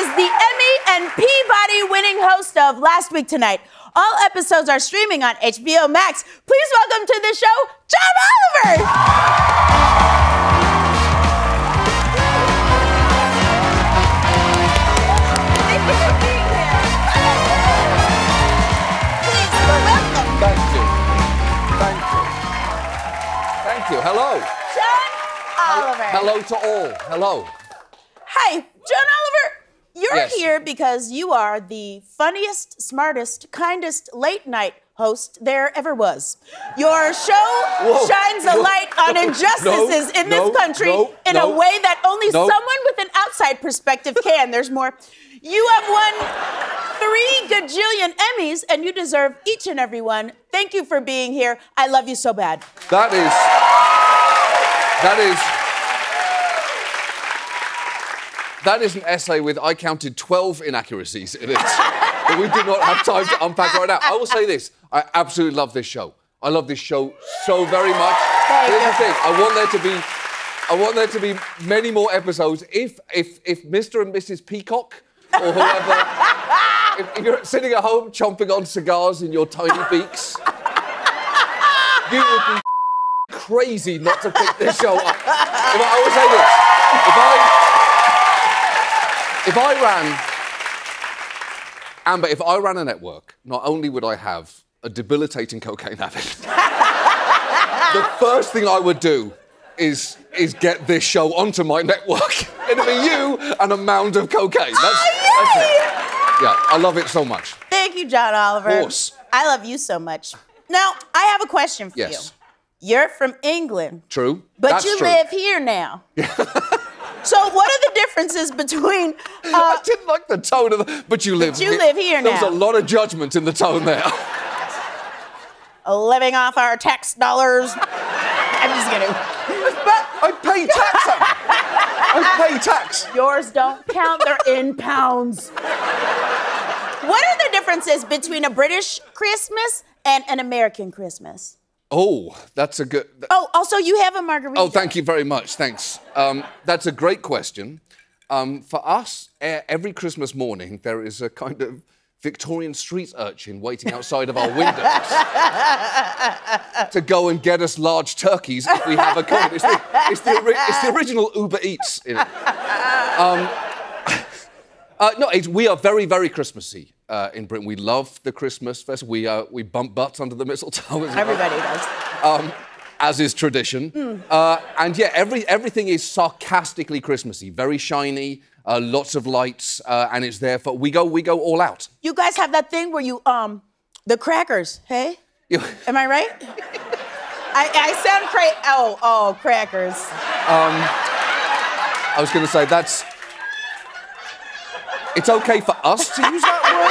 is the Emmy and Peabody-winning host of Last Week Tonight. All episodes are streaming on HBO Max. Please welcome to the show, John Oliver! Thank you for being here. Please, welcome. Thank you. Thank you. Thank you. Hello. John Oliver. Hello to all. Hello. Hi, John Oliver. You're Yes. here because you are the funniest, smartest, kindest late-night host there ever was. Your show shines a light on injustices in this country in a way that only someone with an outside perspective can. There's more. You have won 3 gajillion Emmys, and you deserve each and every one. Thank you for being here. I love you so bad. That is an essay with, I counted 12 inaccuracies in it that we do not have time to unpack right now. I will say this, I absolutely love this show. I love this show so very much. Here's the thing, I want there to be many more episodes. If Mr. and Mrs. Peacock or whoever, if you're sitting at home chomping on cigars in your tiny beaks, you would be crazy not to pick this show up. I will say this, if I ran a network, not only would I have a debilitating cocaine habit, the first thing I would do is get this show onto my network. It'd be you and a mound of cocaine. That's it. Yeah, I love it so much. Thank you, John Oliver. Of course. I love you so much. Now, I have a question for you. You're from England. True. But you live here now. So what are the differences between... I didn't like the tone of the... But you live here now. There was a lot of judgment in the tone there. Living off our tax dollars. I'm just kidding. But I pay tax. I pay tax. Yours don't count, they're in pounds. What are the differences between a British Christmas and an American Christmas? Oh, that's a good... Oh, also, you have a margarita. Oh, thank you very much. Thanks. That's a great question. For us, every Christmas morning, there is a kind of Victorian street urchin waiting outside of our windows to go and get us large turkeys if we have a cold. It's the original Uber Eats. You know. No, we are very, very Christmassy in Britain. We love the Christmas festival. We bump butts under the mistletoe. Everybody does. As is tradition. And yeah, everything is sarcastically Christmassy, very shiny, lots of lights, and it's there for we go all out. You guys have that thing where you the crackers, hey? Am I right? I sound crazy. Oh, crackers. I was going to say that's. It's okay for us to use that word.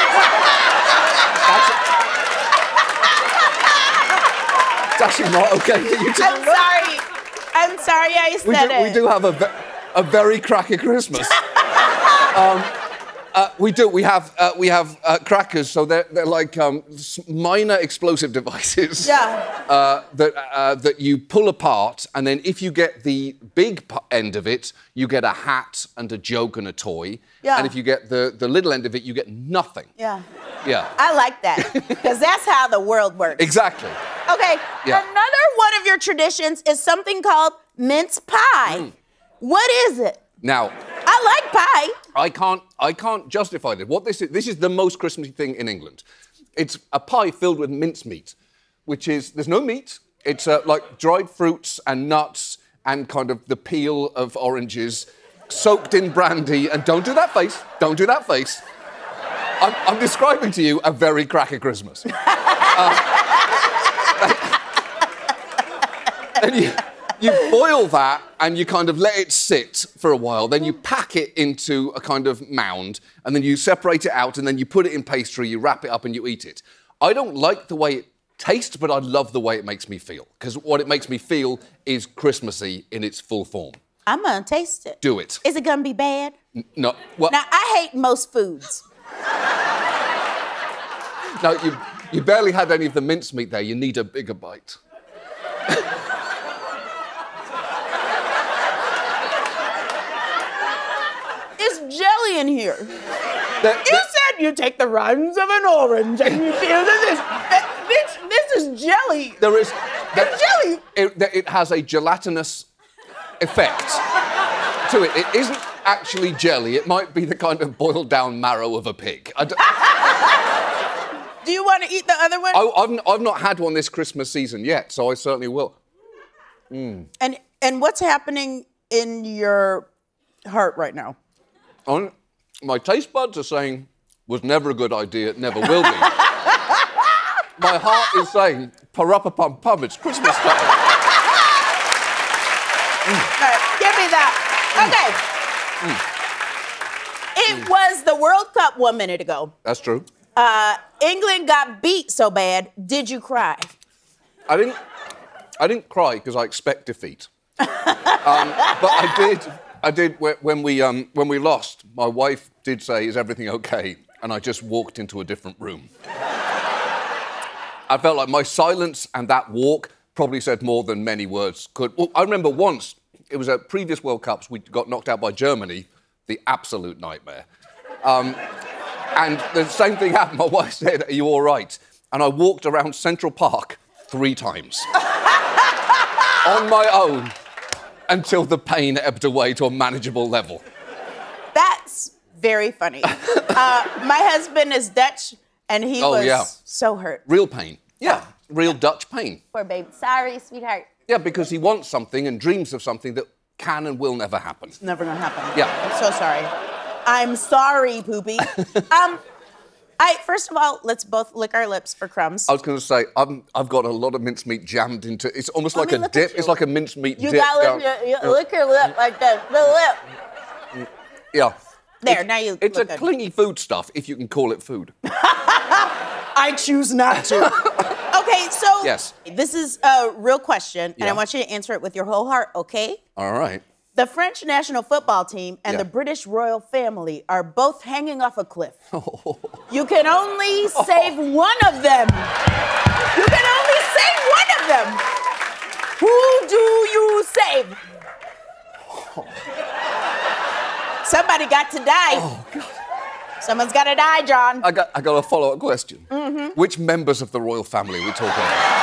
It's actually not okay for you to do that. I'm sorry I said it. We do have a very cracker Christmas. We do. We have crackers, so they're like minor explosive devices. Yeah. That you pull apart, and then if you get the big end of it, you get a hat and a joke and a toy. Yeah. And if you get the little end of it, you get nothing. Yeah. Yeah. I like that, because that's how the world works. Exactly. Okay. Yeah. Another one of your traditions is something called mince pie. What is it? Now, I like pie. I can't justify this. What this is the most Christmassy thing in England. It's a pie filled with mincemeat, which is there's no meat. It's like dried fruits and nuts and kind of the peel of oranges, soaked in brandy. And don't do that face. Don't do that face. I'm describing to you a very cracker Christmas. And you boil that and you kind of let it sit for a while. Then you pack it into a kind of mound and then you separate it out and then you put it in pastry, you wrap it up and you eat it. I don't like the way it tastes, but I love the way it makes me feel. Because what it makes me feel is Christmassy in its full form. I'm gonna taste it. Do it. Is it gonna be bad? No. Well, now, I hate most foods. No, you barely had any of the mincemeat there. You need a bigger bite. It's jelly in here? You said you take the rinds of an orange and you feel this. Bitch, this is jelly. It's jelly. It has a gelatinous effect to it. It isn't actually jelly. It might be the kind of boiled down marrow of a pig. Do you want to eat the other one? I've not had one this Christmas season yet, so I certainly will. And what's happening in your heart right now? My taste buds are saying, was never a good idea, it never will be. My heart is saying, pa-ra-pa-pum-pum, it's Christmas time. All right, give me that. Okay. It was the World Cup 1 minute ago. That's true. England got beat so bad, did you cry? I didn't cry because I expect defeat. But I did when we lost. My wife did say, "Is everything okay?" And I just walked into a different room. I felt like my silence and that walk probably said more than many words could. Well, I remember once, it was at previous World Cups, we got knocked out by Germany, the absolute nightmare. And the same thing happened. My wife said, "Are you all right?" And I walked around Central Park 3 times. On my own, until the pain ebbed away to a manageable level. That's very funny. My husband is Dutch, and he was so hurt. Real pain. Yeah, real Dutch pain. Poor babe. Sorry, sweetheart. Yeah, because he wants something and dreams of something that can and will never happen. It's never gonna happen. Yeah. I'm so sorry. I'm sorry, Poopy. First of all, let's both lick our lips for crumbs. I was going to say, I've got a lot of mincemeat jammed into... It's almost like a dip. It's like a mincemeat dip. You gotta lick your lip like that. The lip. Yeah. There, now you It's look a good. clingy food stuff, if you can call it food. I choose not to. Okay, so... Yes. This is a real question, and I want you to answer it with your whole heart, okay? All right. The French national football team and the British royal family are both hanging off a cliff. You can only save one of them. You can only save one of them. Who do you save? Somebody got to die. Oh, God. Someone's got to die, John. I got a follow-up question. Which members of the royal family are we talking about?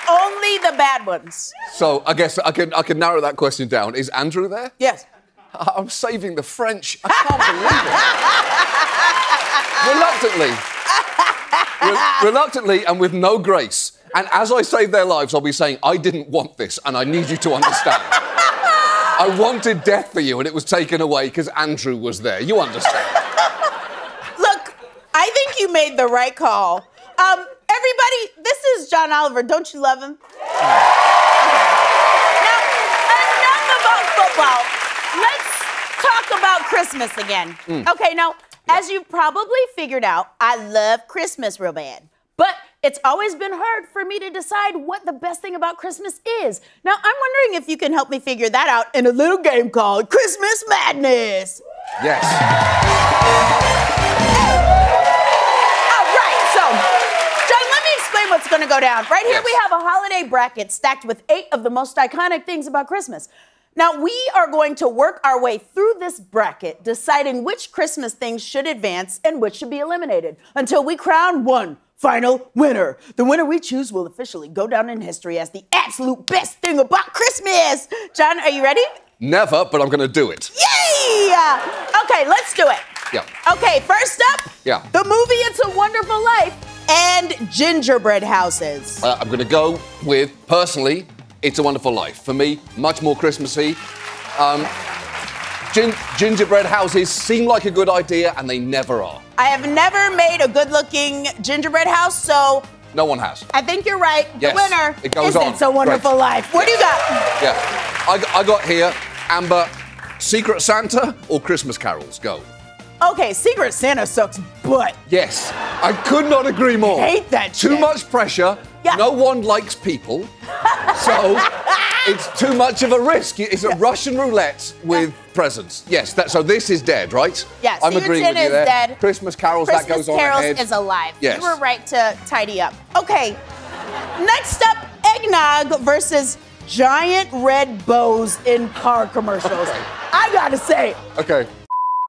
Only the bad ones. So I guess I can narrow that question down. Is Andrew there? Yes. I'm saving the French. I can't believe it. Reluctantly and with no grace. And as I save their lives, I'll be saying, I didn't want this, and I need you to understand. I wanted death for you, and it was taken away because Andrew was there. You understand. Look, I think you made the right call. Everybody, this is John Oliver. Don't you love him? Okay. Now, enough about football. Let's talk about Christmas again. Okay, now, as you've probably figured out, I love Christmas real bad. But it's always been hard for me to decide what the best thing about Christmas is. Now, I'm wondering if you can help me figure that out in a little game called Christmas Madness. Yes. What's going to go down. Right here Yes. we have a holiday bracket stacked with 8 of the most iconic things about Christmas. Now, we are going to work our way through this bracket, deciding which Christmas things should advance and which should be eliminated, until we crown one final winner. The winner we choose will officially go down in history as the absolute best thing about Christmas. John, are you ready? Never, but I'm going to do it. Yay! Okay, let's do it. Yeah. Okay, first up, the movie It's a Wonderful Life and gingerbread houses. I'm going to go with, personally, It's a Wonderful Life. For me, much more Christmassy. Gingerbread houses seem like a good idea, and they never are. I have never made a good-looking gingerbread house, so... No one has. I think you're right. Yes, the winner it goes is on. It's a Wonderful Life. What do you got? Yeah. I got here, Amber, Secret Santa or Christmas carols? Go. Okay, Secret Santa sucks butt. Yes, I could not agree more. I hate that shit. Too much pressure. Yeah. No one likes people. So it's too much of a risk. It's a Russian roulette with presents. Yes, so this is dead, right? Yeah, I'm Secret agreeing Santa with you there. is dead. Christmas carols, Christmas that goes on Carols ahead. is alive. Yes. You were right to tidy up. Okay, next up, eggnog versus giant red bows in car commercials. Okay. I gotta say, Okay.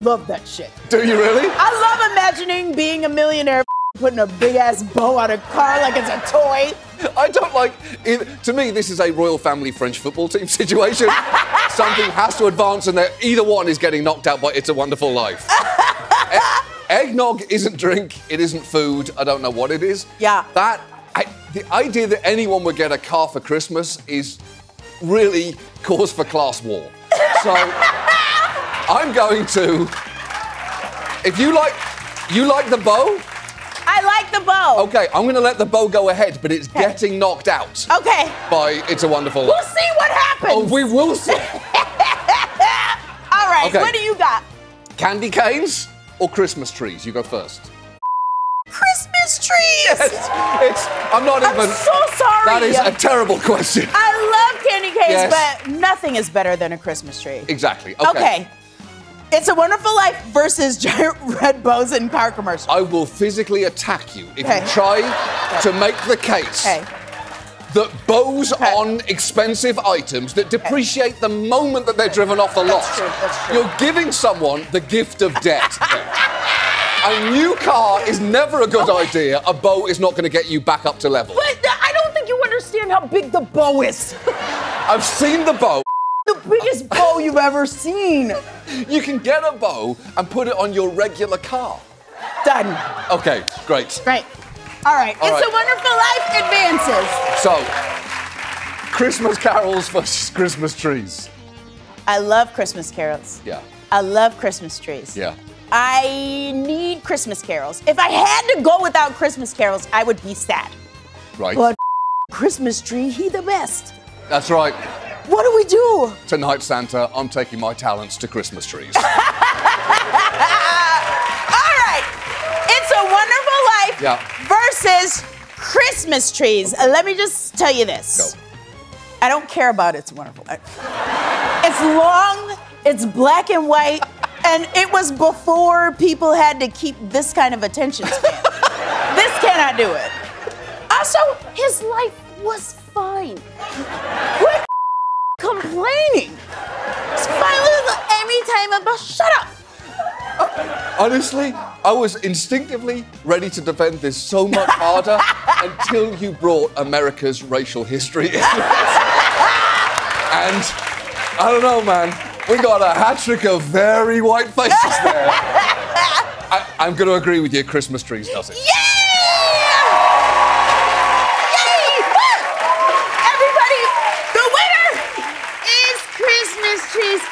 love that shit. Do you really? I love imagining being a millionaire putting a big ass bow on a car like it's a toy. I don't like it. To me, this is a royal family French football team situation. Something has to advance, and either one is getting knocked out by It's a Wonderful Life. Eggnog isn't drink, it isn't food, I don't know what it is. Yeah. The idea that anyone would get a car for Christmas is really cause for class war. So, I'm going to, if you like the bow? I like the bow. Okay, I'm gonna let the bow go ahead, but it's getting knocked out. Okay. By It's a Wonderful Life. We'll see what happens. Oh, we will see. All right, okay. What do you got? Candy canes or Christmas trees? You go first. Christmas trees! Yes, I'm so sorry. That is a terrible question. I love candy canes, Yes. but nothing is better than a Christmas tree. Exactly. Okay. It's a Wonderful Life versus giant red bows in car commercials. I will physically attack you if you try to make the case that bows on expensive items that depreciate the moment that they're driven off the lot. That's true. You're giving someone the gift of debt. A new car is never a good idea. A bow is not going to get you back up to level. But I don't think you understand how big the bow is. I've seen the bow. The biggest bow you've ever seen. You can get a bow and put it on your regular car. Done. Okay, great. Great. All right. It's a Wonderful Life advances. So, Christmas carols versus Christmas trees. I love Christmas carols. Yeah. I love Christmas trees. Yeah. I need Christmas carols. If I had to go without Christmas carols, I would be sad. Right. But Christmas tree, he the best. That's right. What do we do? Tonight, Santa, I'm taking my talents to Christmas trees. All right. It's a Wonderful Life versus Christmas trees. Let me just tell you this. Go. I don't care about It's a Wonderful Life. It's long, it's black and white, and it was before people had to keep this kind of attention span. This cannot do it. Also, his life was fine. Quit complaining. It's fine with Emmy time, but shut up. Honestly, I was instinctively ready to defend this so much harder until you brought America's racial history into it. And I don't know, man. We got a hat trick of very white faces there. I'm going to agree with you. Christmas trees does it. Yeah! Yay! Everybody, the winner is Christmas trees.